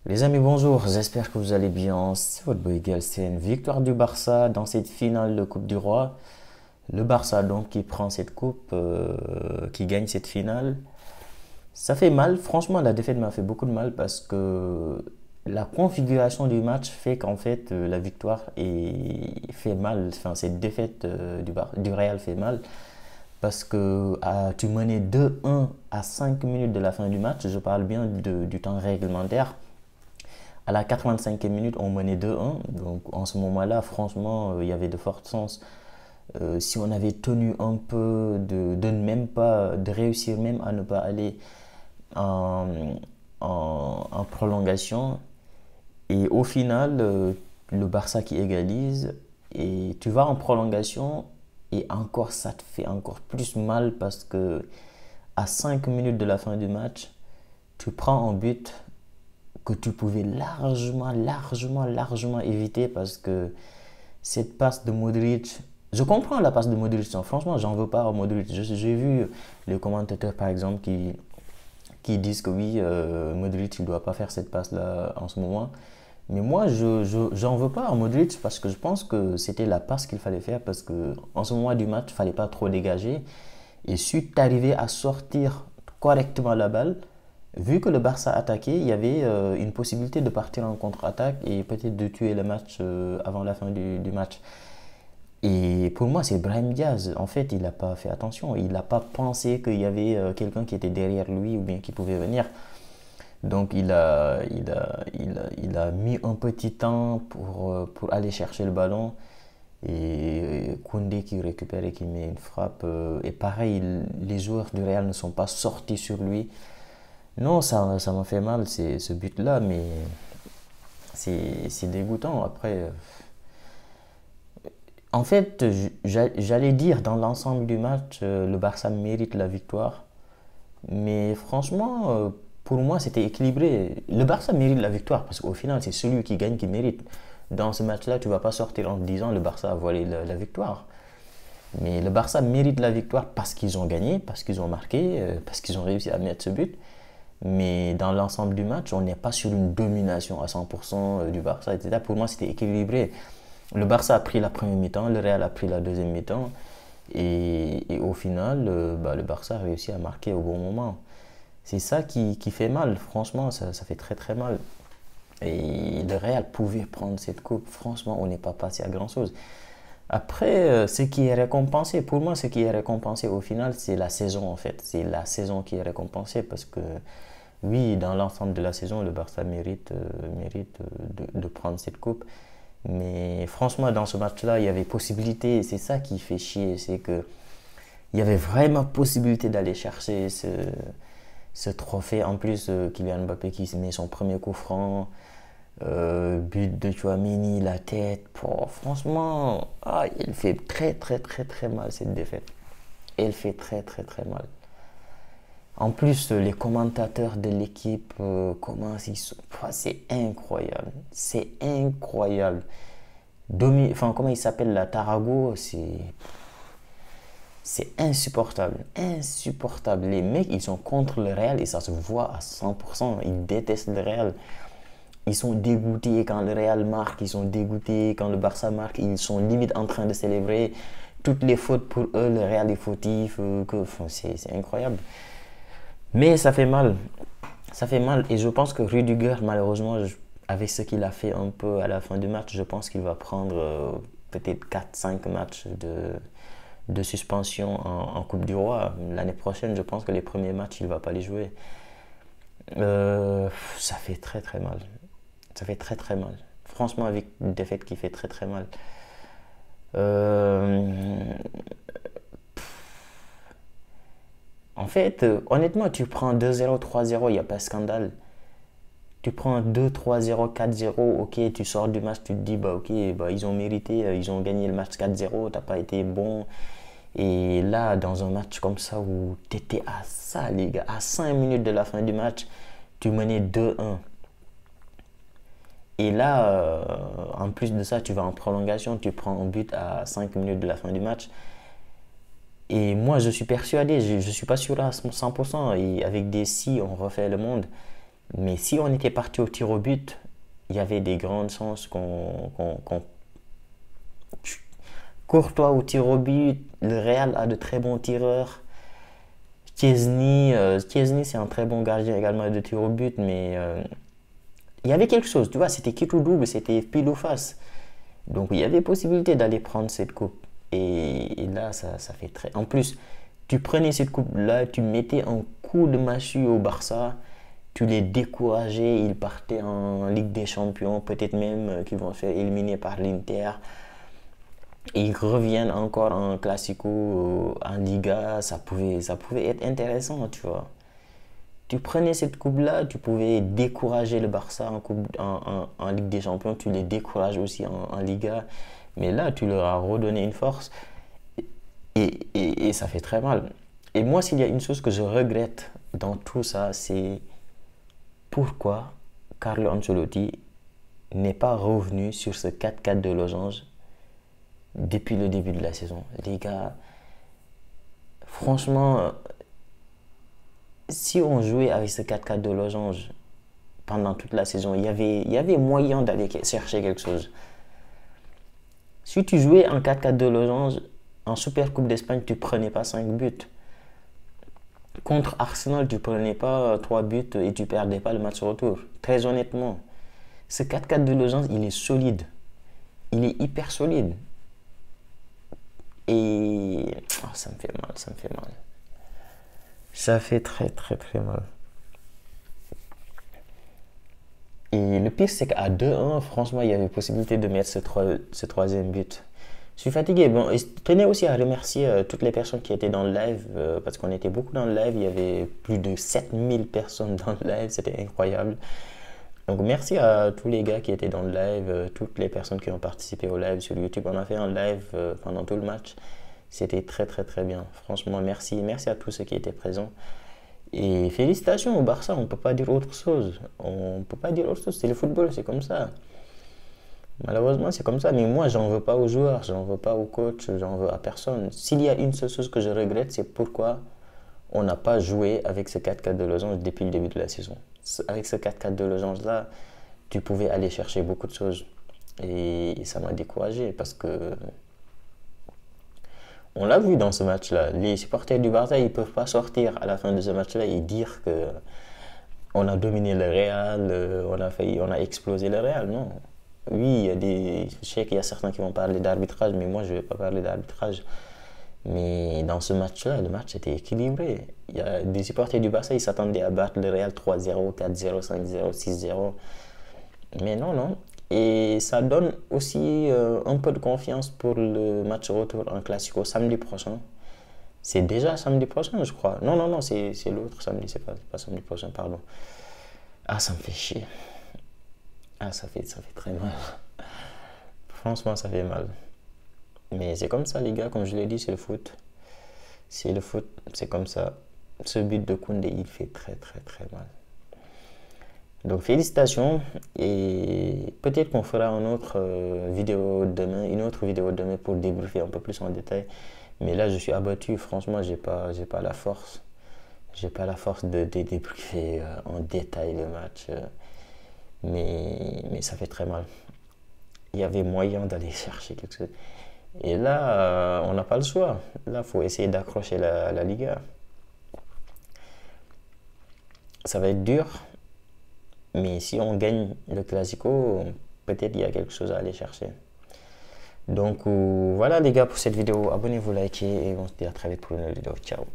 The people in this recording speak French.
Les amis, bonjour, j'espère que vous allez bien. C'est votre boy Galsen. Victoire du Barça dans cette finale de Coupe du Roi. Le Barça donc qui prend cette coupe, qui gagne cette finale. Ça fait mal, franchement la défaite m'a fait beaucoup de mal parce que la configuration du match fait qu'en fait la victoire fait mal. Enfin, cette défaite du Real fait mal parce que tu menais 2-1 à 5 minutes de la fin du match. Je parle bien du temps réglementaire. À la 85e minute, on menait 2-1. Donc en ce moment-là, franchement, il y avait de fortes chances. Si on avait tenu un peu de ne même pas, de réussir même à ne pas aller en, en prolongation. Et au final, le Barça qui égalise. Et tu vas en prolongation. Et encore, ça te fait encore plus mal parce que à 5 minutes de la fin du match, tu prends un but que tu pouvais largement éviter parce que cette passe de Modric, je comprends la passe de Modric, hein. Franchement, j'en veux pas à Modric. J'ai vu les commentateurs, par exemple, qui disent que oui, Modric, il ne doit pas faire cette passe-là en ce moment. Mais moi, j'en veux pas à Modric parce que je pense que c'était la passe qu'il fallait faire parce que en ce moment du match, il fallait pas trop dégager. Et si tu arrivais à sortir correctement la balle, vu que le Barça attaquait, il y avait une possibilité de partir en contre-attaque et peut-être de tuer le match avant la fin du match. Et pour moi, c'est Brahim Diaz. En fait, il n'a pas fait attention. Il n'a pas pensé qu'il y avait quelqu'un qui était derrière lui ou bien qui pouvait venir. Donc, il a mis un petit temps pour aller chercher le ballon. Et Koundé qui récupère et qui met une frappe. Et pareil, les joueurs du Real ne sont pas sortis sur lui. Non, ça m'a fait mal, ce but-là, mais c'est dégoûtant. Après, en fait, j'allais dire dans l'ensemble du match, le Barça mérite la victoire. Mais franchement, pour moi, c'était équilibré. Le Barça mérite la victoire parce qu'au final, c'est celui qui gagne qui mérite. Dans ce match-là, tu ne vas pas sortir en te disant le Barça a volé la victoire. Mais le Barça mérite la victoire parce qu'ils ont gagné, parce qu'ils ont marqué, parce qu'ils ont réussi à mettre ce but. Mais dans l'ensemble du match, on n'est pas sur une domination à 100% du Barça, etc. Pour moi, c'était équilibré. Le Barça a pris la première mi-temps, le Real a pris la deuxième mi-temps. Et au final, le Barça a réussi à marquer au bon moment. C'est ça qui fait mal, franchement, ça fait très très mal. Et le Real pouvait prendre cette coupe, franchement, on n'est pas passé à grand-chose. Après, ce qui est récompensé, pour moi, ce qui est récompensé au final, c'est la saison en fait. C'est la saison qui est récompensée parce que oui, dans l'ensemble de la saison, le Barça mérite de prendre cette coupe. Mais franchement, dans ce match-là, il y avait possibilité, et c'est ça qui fait chier, c'est que il y avait vraiment possibilité d'aller chercher ce trophée. En plus, Kylian Mbappé qui met son premier coup franc, but de Chouamini, la tête. Oh, franchement, il fait très très très très mal cette défaite. Elle fait très très très mal. En plus, les commentateurs de l'équipe, comment ils sont. C'est incroyable. C'est incroyable. Enfin, comment il s'appelle la Tarago, c'est insupportable. Insupportable. Les mecs, ils sont contre le Real et ça se voit à 100%. Ils détestent le Real. Ils sont dégoûtés quand le Real marque, ils sont dégoûtés quand le Barça marque, ils sont limite en train de célébrer. Toutes les fautes pour eux, le Real est fautif, enfin, c'est incroyable. Mais ça fait mal. Ça fait mal. Et je pense que Rudiger, malheureusement, avec ce qu'il a fait un peu à la fin du match, je pense qu'il va prendre peut-être 4 5 matchs de suspension en Coupe du Roi. L'année prochaine, je pense que les premiers matchs, il ne va pas les jouer. Ça fait très très mal. Ça fait très très mal. Franchement, avec une défaite qui fait très très mal. Euh, En fait, honnêtement, tu prends 2-0, 3-0, il n'y a pas de scandale. Tu prends 2-3-0, 4-0, ok, tu sors du match, tu te dis, bah ok, bah, ils ont mérité, ils ont gagné le match 4-0, t'as pas été bon. Et là, dans un match comme ça où tu étais à ça, les gars, à 5 minutes de la fin du match, tu menais 2-1. Et là, en plus de ça, tu vas en prolongation, tu prends un but à 5 minutes de la fin du match. Et moi, je suis persuadé, je ne suis pas sûr à 100%, et avec des si, on refait le monde. Mais si on était parti au tir au but, il y avait des grandes chances qu'on Courtois au tir au but. Le Real a de très bons tireurs. Chesney, c'est un très bon gardien également de tir au but, mais il y avait quelque chose, tu vois, c'était quitte ou double, c'était pile ou face. Donc il y avait possibilité d'aller prendre cette coupe. Et là, ça fait très. En plus, tu prenais cette coupe-là, tu mettais un coup de massue au Barça, tu les décourageais, ils partaient en Ligue des Champions, peut-être même qu'ils vont se faire éliminer par l'Inter. Et ils reviennent encore en Classico, en Liga, ça pouvait être intéressant, tu vois. Tu prenais cette coupe-là, tu pouvais décourager le Barça en Ligue des Champions, tu les décourages aussi en Liga. Mais là, tu leur as redonné une force et ça fait très mal. Et moi, s'il y a une chose que je regrette dans tout ça, c'est pourquoi Carlo Ancelotti n'est pas revenu sur ce 4-4 de losange depuis le début de la saison. Les gars, franchement, si on jouait avec ce 4-4 de losange pendant toute la saison, il y avait moyen d'aller chercher quelque chose. Si tu jouais en 4-4 de losange, en Super Coupe d'Espagne, tu prenais pas 5 buts. Contre Arsenal, tu prenais pas 3 buts et tu perdais pas le match retour. Très honnêtement, ce 4-4 de losange, il est solide. Il est hyper solide. Et ça me fait mal, ça me fait mal. Ça fait très très très mal. Et le pire, c'est qu'à 2-1, franchement, il y avait possibilité de mettre ce troisième but. Je suis fatigué. Bon, et je tenais aussi à remercier toutes les personnes qui étaient dans le live, parce qu'on était beaucoup dans le live. Il y avait plus de 7000 personnes dans le live. C'était incroyable. Donc, merci à tous les gars qui étaient dans le live, toutes les personnes qui ont participé au live sur YouTube. On a fait un live pendant tout le match. C'était très, très, très bien. Franchement, merci. Merci à tous ceux qui étaient présents. Et félicitations au Barça, on ne peut pas dire autre chose. On ne peut pas dire autre chose, c'est le football, c'est comme ça. Malheureusement, c'est comme ça. Mais moi, j'en veux pas aux joueurs, j'en veux pas aux coachs, j'en veux à personne. S'il y a une seule chose que je regrette, c'est pourquoi on n'a pas joué avec ce 4-4 de losange depuis le début de la saison. Avec ce 4-4 de losange-là, tu pouvais aller chercher beaucoup de choses. Et ça m'a découragé parce que on l'a vu dans ce match-là. Les supporters du Barça, ils ne peuvent pas sortir à la fin de ce match-là et dire que on a dominé le Real, on a explosé le Real. Non. Oui, je sais qu'il y a certains qui vont parler d'arbitrage, mais moi, je ne vais pas parler d'arbitrage. Mais dans ce match-là, le match était équilibré. Il y a des supporters du Barça, ils s'attendaient à battre le Real 3-0, 4-0, 5-0, 6-0. Mais non, non. Et ça donne aussi un peu de confiance pour le match retour en Classico samedi prochain. C'est déjà samedi prochain, je crois. Non, non, non, c'est l'autre samedi, c'est pas samedi prochain, pardon. Ah, ça me fait chier. Ah, ça fait très mal. Franchement, ça fait mal. Mais c'est comme ça, les gars, comme je l'ai dit, c'est le foot. C'est le foot, c'est comme ça. Ce but de Koundé, il fait très, très, très mal. Donc félicitations et peut-être qu'on fera une autre vidéo demain pour débriefer un peu plus en détail. Mais là je suis abattu, franchement j'ai pas la force. J'ai pas la force de débriefer en détail le match. Mais ça fait très mal. Il y avait moyen d'aller chercher quelque chose. Et là on n'a pas le choix. Là il faut essayer d'accrocher la Liga. Ça va être dur. Mais si on gagne le Classico, peut-être il y a quelque chose à aller chercher. Donc voilà les gars pour cette vidéo. Abonnez-vous, likez et on se dit à très vite pour une nouvelle vidéo. Ciao.